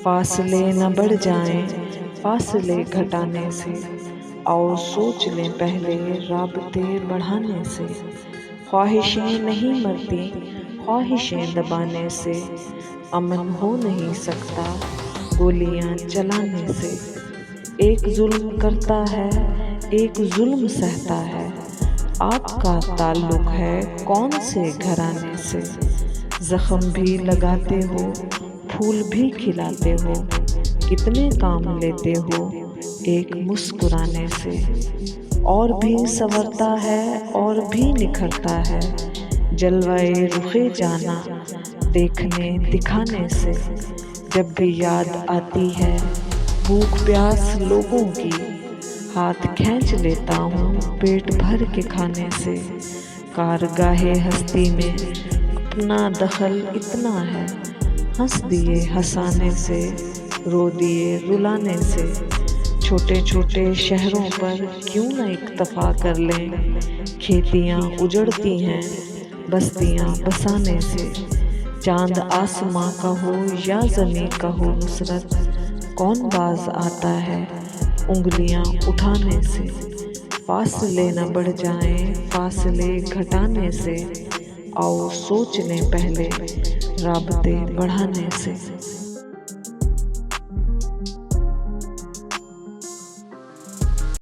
फासले न बढ़ जाएं फासले घटाने से, और सोच लें पहले राबते बढ़ाने से। ख्वाहिशें नहीं मरती ख्वाहिशें दबाने से, अमन हो नहीं सकता गोलियां चलाने से। एक जुल्म करता है एक जुल्म सहता है, आपका ताल्लुक है कौन से घराने से। जख्म भी लगाते हो फूल भी खिलाते हो, कितने काम लेते हो एक मुस्कुराने से। और भी संवरता है और भी निखरता है, जलवाए रुखे जाना देखने दिखाने से। जब भी याद आती है भूख प्यास लोगों की, हाथ खींच लेता हूँ पेट भर के खाने से। कारगाहे हस्ती में अपना दखल इतना है, हंस दिए हंसाने से रो दिए रुलाने से। छोटे छोटे शहरों पर क्यों न इक्तफा कर लें, खेतियाँ उजड़ती हैं बस्तियाँ बसाने से। चांद आसमां का हो या ज़मीं का हो नुसरत, कौन बाज आता है उंगलियां उठाने से। फासले न बढ़ जाएं फासले घटाने से, आओ सोच लें पहले राबते बढ़ाने से।